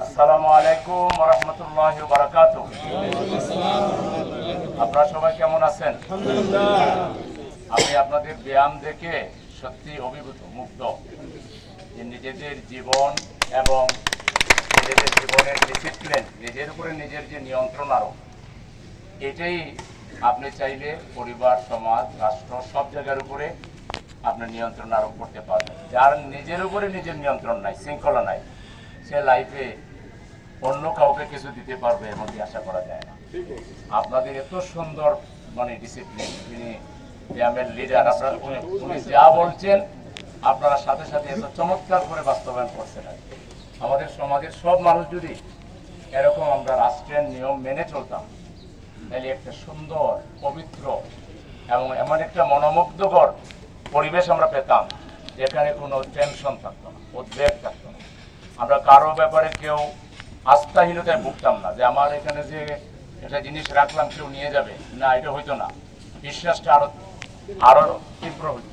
আসসালামু আলাইকুম ওয়া রাহমাতুল্লাহি ওয়া বারাকাতুহু। আপনারা সবাই কেমন আছেন? আমি আপনাদের ব্যায়াম দেখে সত্যি অভিভূত, মুগ্ধ। যে নিজেদের জীবন এবং নিজেদের জীবনের ডিসিপ্লিন, নিজের উপরে নিজের যে নিয়ন্ত্রণ আরোপ, এটাই আপনি চাইলে পরিবার, সমাজ, রাষ্ট্র সব জায়গার উপরে আপনার নিয়ন্ত্রণ আরোপ করতে পারবেন। যার নিজের উপরে নিজের নিয়ন্ত্রণ নাই, শৃঙ্খলা নাই, সে লাইফে অন্য কাউকে কিছু দিতে পারবে এমনটি আশা করা যায় না। আপনাদের এত সুন্দর ডিসিপ্লিন, তিনি ব্যায়ামের লিডার, আপনারা উনি যা বলছেন আপনারা সাথে সাথে এত চমৎকার করে বাস্তবায়ন করছেন। আমাদের সমাজের সব মানুষ যদি এরকম আমরা রাষ্ট্রের নিয়ম মেনে চলতাম, তাহলে একটা সুন্দর, পবিত্র এবং এমন একটা মনোমুগ্ধকর পরিবেশ আমরা পেতাম, যেখানে কোনো টেনশন থাকতো না, উদ্বেগ থাকতো না। আমরা কারো ব্যাপারে কেউ আস্থাহীনতায় ভুগতাম না, যে আমার এখানে যে একটা জিনিস রাখলাম কেউ নিয়ে যাবে না, এটা হইতো না। বিশ্বাসটা আরো তীব্র হইত।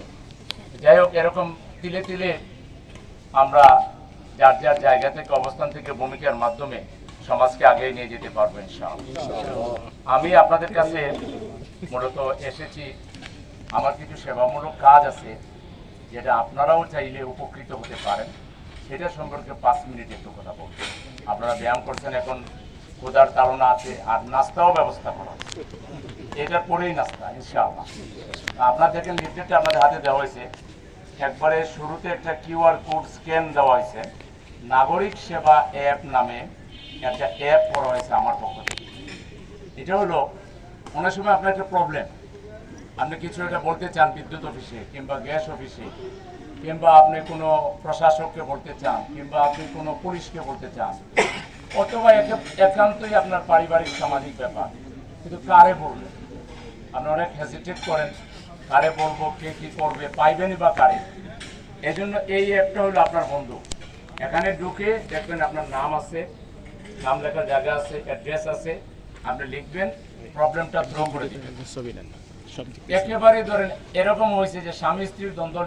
যাই হোক, এরকম তিলে তিলে আমরা যার যার জায়গা থেকে, অবস্থান থেকে, ভূমিকার মাধ্যমে সমাজকে আগে নিয়ে যেতে পারবো ইনশাআল্লাহ। আমি আপনাদের কাছে মূলত এসেছি, আমার কিছু সেবামূলক কাজ আছে যেটা আপনারাও চাইলে উপকৃত হতে পারেন, সেটা সম্পর্কে 5 মিনিট একটু কথা বলবো। আপনারা ব্যায়াম করছেন, এখন ক্ষুধার তাড়না আছে, আর নাস্তাও ব্যবস্থা করা, এটার পরেই নাস্তা ইনশাআল্লাহ। আপনাদেরকে নির্দেশটা আপনাদের হাতে দেওয়া হয়েছে। একবারে শুরুতে একটা কিউআর কোড স্ক্যান দেওয়া হয়েছে, নাগরিক সেবা অ্যাপ নামে একটা অ্যাপ করা হয়েছে আমার পক্ষ থেকে। এটা হলো, অনেক সময় আপনার একটা প্রবলেম, আপনি কিছু একটা বলতে চান বিদ্যুৎ অফিসে কিংবা গ্যাস অফিসে, কিংবা আপনি কোনো প্রশাসককে বলতে চান, কিংবা আপনি কোনো পুলিশকে বলতে চান, অথবা একান্তই আপনার পারিবারিক সামাজিক ব্যাপার, কিন্তু কারে বলবেন আপনি অনেক হেজিটেট করেন, কারে বলবো, কে কি করবে, পাইবেনই বা কারে। এই জন্য এই অ্যাপটা হলো আপনার বন্ধু। এখানে ঢুকে দেখবেন আপনার নাম আছে, নাম লেখার জায়গা আছে, অ্যাড্রেস আছে, আপনি লিখবেন, প্রবলেমটা থ্রো করে দিবেন। একেবারে ধরেন এরকম হয়েছে যে স্বামী স্ত্রীর দ্বন্দ্ব